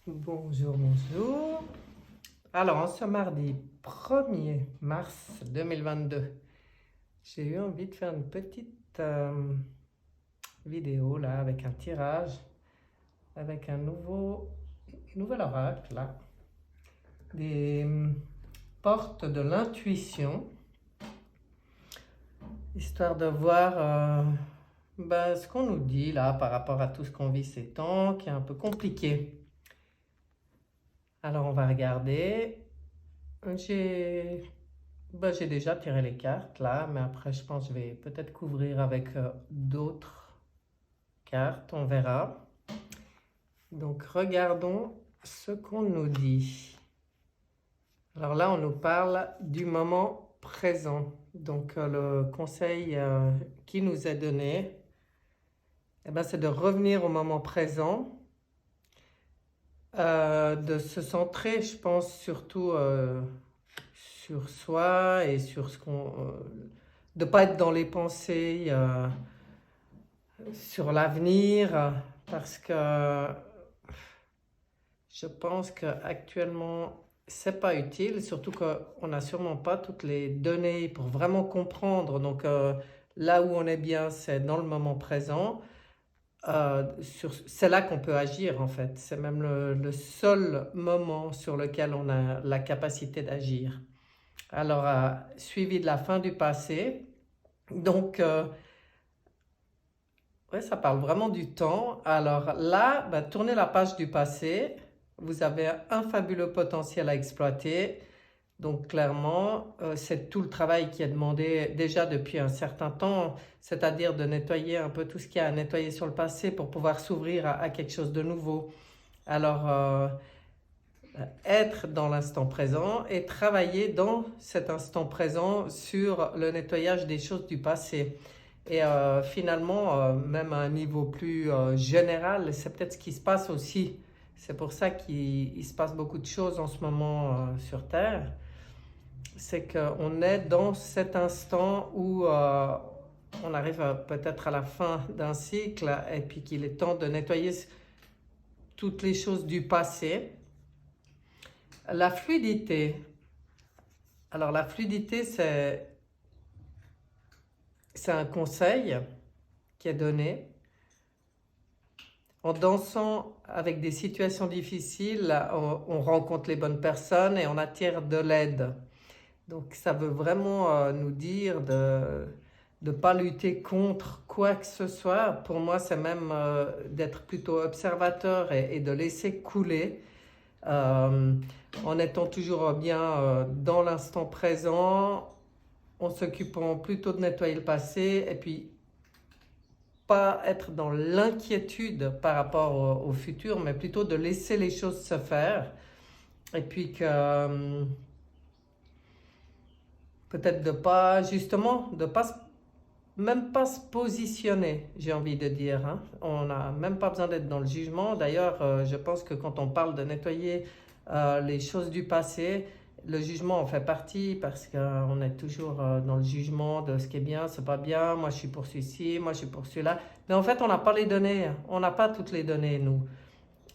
Bonjour, bonjour. Alors, en ce mardi 1er mars 2022, j'ai eu envie de faire une petite vidéo là avec un tirage, avec un nouvel oracle là, des portes de l'intuition, histoire de voir ce qu'on nous dit là par rapport à tout ce qu'on vit ces temps, qui est un peu compliqué. Alors, on va regarder. J'ai déjà tiré les cartes là, mais après je pense que je vais peut-être couvrir avec d'autres cartes, on verra. Donc regardons ce qu'on nous dit. Alors là on nous parle du moment présent. Donc le conseil qui nous est donné, c'est de revenir au moment présent, de se centrer, je pense, surtout sur soi et sur ce qu'on... de ne pas être dans les pensées sur l'avenir, parce que je pense qu'actuellement, c'est pas utile, surtout qu'on n'a sûrement pas toutes les données pour vraiment comprendre. Donc là où on est bien, c'est dans le moment présent. C'est là qu'on peut agir en fait. C'est même le seul moment sur lequel on a la capacité d'agir. Alors, suivi de la fin du passé. Donc, ouais, ça parle vraiment du temps. Alors là, tournez la page du passé. Vous avez un fabuleux potentiel à exploiter. Donc clairement, c'est tout le travail qui est demandé déjà depuis un certain temps, c'est-à-dire de nettoyer un peu tout ce qu'il y a à nettoyer sur le passé pour pouvoir s'ouvrir à quelque chose de nouveau. Alors, être dans l'instant présent et travailler dans cet instant présent sur le nettoyage des choses du passé. Et finalement, même à un niveau plus général, c'est peut-être ce qui se passe aussi. C'est pour ça qu'il se passe beaucoup de choses en ce moment sur Terre. C'est qu'on est dans cet instant où on arrive peut-être à la fin d'un cycle et puis qu'il est temps de nettoyer toutes les choses du passé. La fluidité. Alors la fluidité, c'est un conseil qui est donné. En dansant avec des situations difficiles, on rencontre les bonnes personnes et on attire de l'aide. Donc ça veut vraiment nous dire de ne pas lutter contre quoi que ce soit. Pour moi, c'est même d'être plutôt observateur et de laisser couler. En étant toujours bien dans l'instant présent, en s'occupant plutôt de nettoyer le passé et puis pas être dans l'inquiétude par rapport au futur, mais plutôt de laisser les choses se faire et puis que peut-être de pas justement, de pas même pas se positionner, j'ai envie de dire. Hein. On n'a même pas besoin d'être dans le jugement. D'ailleurs, je pense que quand on parle de nettoyer les choses du passé, le jugement en fait partie parce qu'on est toujours dans le jugement de ce qui est bien, c'est pas bien, moi je suis pour celui-ci, moi je suis pour celui-là. Mais en fait, on n'a pas les données, on n'a pas toutes les données, nous.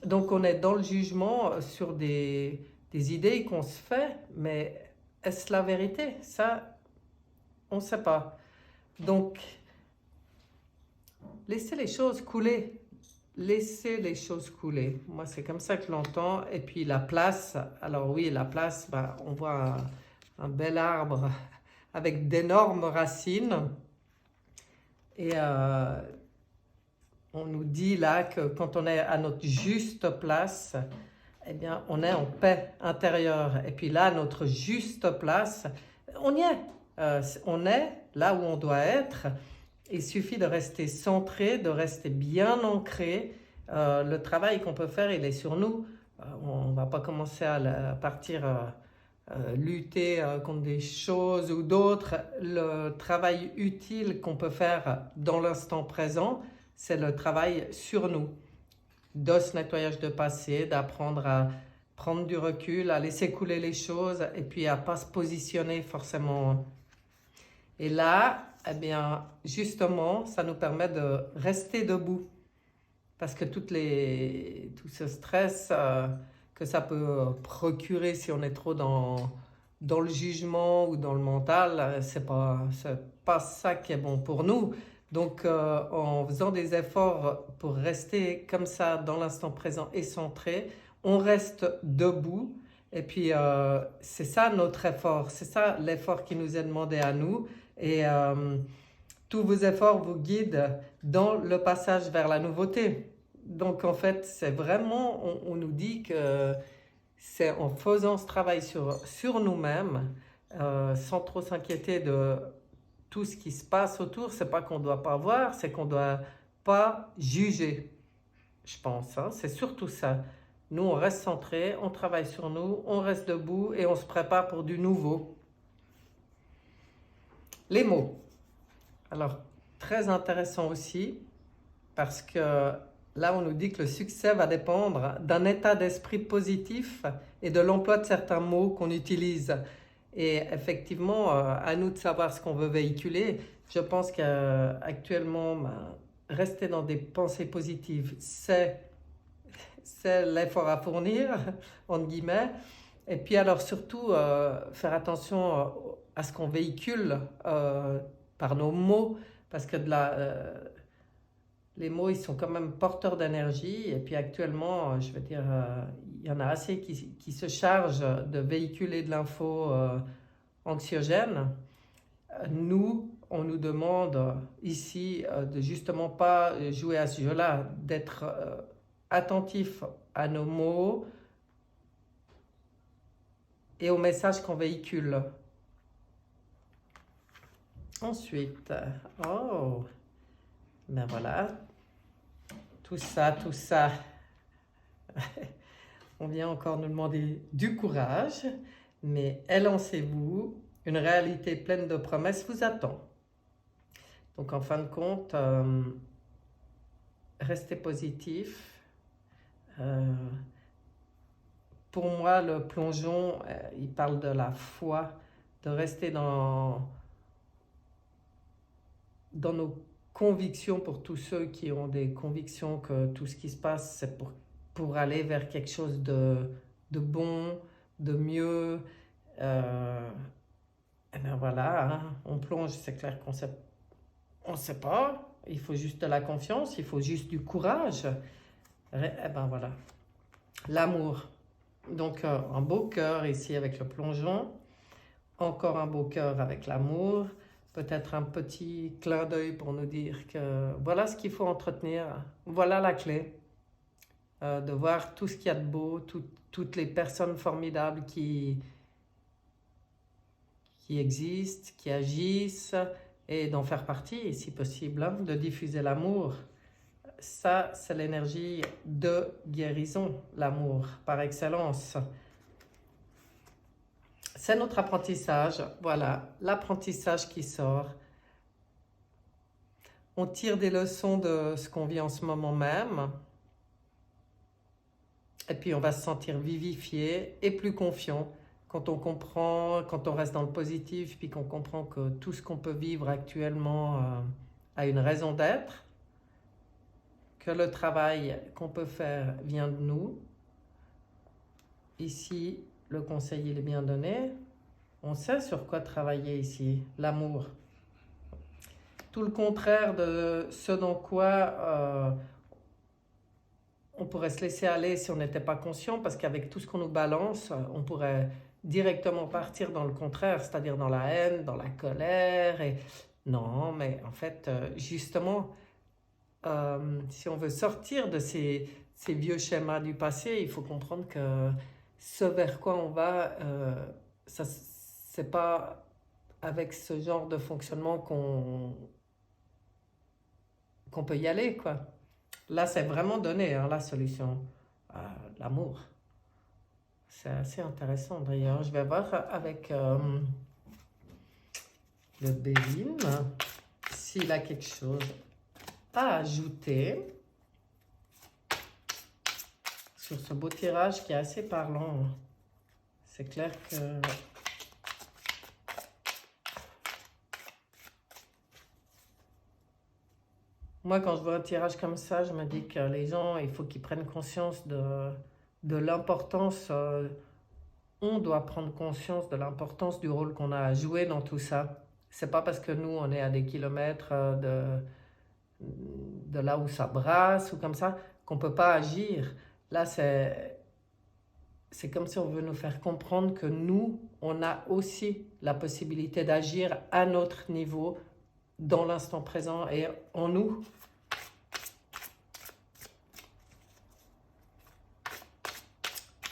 Donc on est dans le jugement sur des idées qu'on se fait, mais est-ce la vérité? Ça, on ne sait pas. Donc, laissez les choses couler. Laissez les choses couler. Moi, c'est comme ça que je l'entends. Et puis la place, alors oui, la place, on voit un bel arbre avec d'énormes racines. Et on nous dit là que quand on est à notre juste place, eh bien, on est en paix intérieure. Et puis là, à notre juste place, on y est. On est là où on doit être. Il suffit de rester centré, de rester bien ancré. Le travail qu'on peut faire, il est sur nous. On ne va pas commencer à partir lutter contre des choses ou d'autres. Le travail utile qu'on peut faire dans l'instant présent, c'est le travail sur nous. De ce nettoyage de passé, d'apprendre à prendre du recul, à laisser couler les choses et puis à ne pas se positionner forcément. Et là, eh bien, justement, ça nous permet de rester debout. parce que tout ce stress que ça peut procurer si on est trop dans le jugement ou dans le mental, c'est pas ça qui est bon pour nous. Donc, en faisant des efforts pour rester comme ça dans l'instant présent et centré, on reste debout. Et puis, c'est ça notre effort, c'est ça l'effort qui nous est demandé à nous. Et tous vos efforts vous guident dans le passage vers la nouveauté. Donc, en fait, c'est vraiment, on nous dit que c'est en faisant ce travail sur nous-mêmes, sans trop s'inquiéter de tout ce qui se passe autour. C'est pas qu'on ne doit pas voir, c'est qu'on ne doit pas juger, je pense. Hein. C'est surtout ça. Nous, on reste centré, on travaille sur nous, on reste debout et on se prépare pour du nouveau. Les mots. Alors, très intéressant aussi, parce que là, on nous dit que le succès va dépendre d'un état d'esprit positif et de l'emploi de certains mots qu'on utilise. Et effectivement, à nous de savoir ce qu'on veut véhiculer. Je pense qu'actuellement, rester dans des pensées positives, c'est l'effort à fournir, entre guillemets. Et puis alors surtout, faire attention à ce qu'on véhicule par nos mots, parce que les mots, ils sont quand même porteurs d'énergie. Et puis actuellement, je veux dire, il y en a assez qui se chargent de véhiculer de l'info anxiogène. Nous, on nous demande ici de justement pas jouer à ce jeu-là, d'être attentif à nos mots et aux messages qu'on véhicule. Ensuite, oh, ben voilà, tout ça, on vient encore nous demander du courage, mais élancez-vous, une réalité pleine de promesses vous attend. Donc en fin de compte, restez positif. Pour moi, le plongeon, il parle de la foi, de rester dans nos convictions, pour tous ceux qui ont des convictions que tout ce qui se passe, c'est pour aller vers quelque chose de bon, de mieux. Et bien voilà, hein, on plonge, c'est clair on sait pas, il faut juste de la confiance, il faut juste du courage. Et ben voilà, l'amour. Donc un beau cœur ici avec le plongeon, encore un beau cœur avec l'amour, peut-être un petit clin d'œil pour nous dire que voilà ce qu'il faut entretenir, voilà la clé, de voir tout ce qu'il y a de beau, toutes les personnes formidables qui existent, qui agissent, et d'en faire partie, si possible, hein, de diffuser l'amour. Ça, c'est l'énergie de guérison, l'amour, par excellence. C'est notre apprentissage, voilà, l'apprentissage qui sort. On tire des leçons de ce qu'on vit en ce moment même. Et puis on va se sentir vivifié et plus confiant quand on comprend, quand on reste dans le positif, puis qu'on comprend que tout ce qu'on peut vivre actuellement a une raison d'être, que le travail qu'on peut faire vient de nous. Ici, le conseil il est bien donné. On sait sur quoi travailler ici, l'amour. Tout le contraire de ce dans quoi on pourrait se laisser aller si on n'était pas conscient, parce qu'avec tout ce qu'on nous balance, on pourrait directement partir dans le contraire, c'est-à-dire dans la haine, dans la colère. Et non, mais en fait, justement, si on veut sortir de ces vieux schémas du passé, il faut comprendre que ce vers quoi on va, c'est pas avec ce genre de fonctionnement qu'on peut y aller, quoi. Là, c'est vraiment donné, hein, la solution, l'amour. C'est assez intéressant d'ailleurs. Je vais voir avec le Béline s'il a quelque chose à ajouter sur ce beau tirage qui est assez parlant. C'est clair que moi, quand je vois un tirage comme ça, je me dis que les gens, il faut qu'ils prennent conscience de l'importance. On doit prendre conscience de l'importance du rôle qu'on a à jouer dans tout ça. C'est pas parce que nous, on est à des kilomètres de là où ça brasse ou comme ça, qu'on peut pas agir. Là, c'est comme si on veut nous faire comprendre que nous, on a aussi la possibilité d'agir à notre niveau, dans l'instant présent et en nous.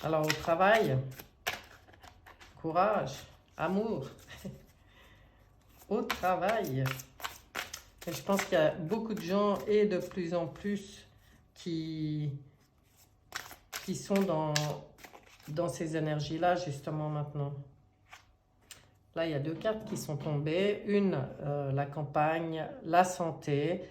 Alors au travail, courage, amour, au travail. Et je pense qu'il y a beaucoup de gens et de plus en plus qui sont dans ces énergies-là justement maintenant. Là, il y a 2 cartes qui sont tombées. Une, la campagne, la santé,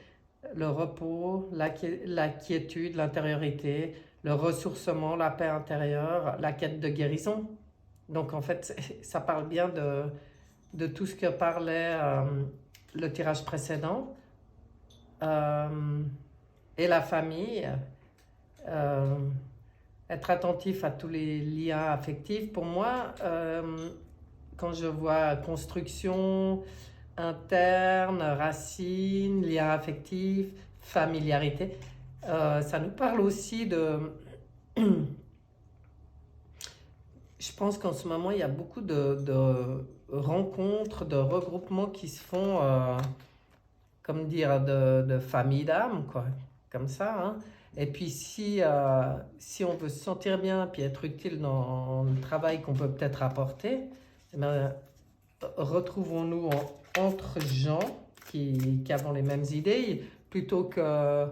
le repos, la quiétude, l'intériorité, le ressourcement, la paix intérieure, la quête de guérison. Donc en fait, ça parle bien de tout ce que parlait le tirage précédent. Et la famille, être attentif à tous les liens affectifs. Pour moi, quand je vois construction, interne, racines, liens affectifs, familiarité, ça nous parle aussi de... Je pense qu'en ce moment, il y a beaucoup de rencontres, de regroupements qui se font, comme dire, de famille d'âme, quoi, comme ça, hein. Et puis si on veut se sentir bien, puis être utile dans le travail qu'on peut peut-être apporter, eh bien, retrouvons-nous entre gens qui avons les mêmes idées, plutôt que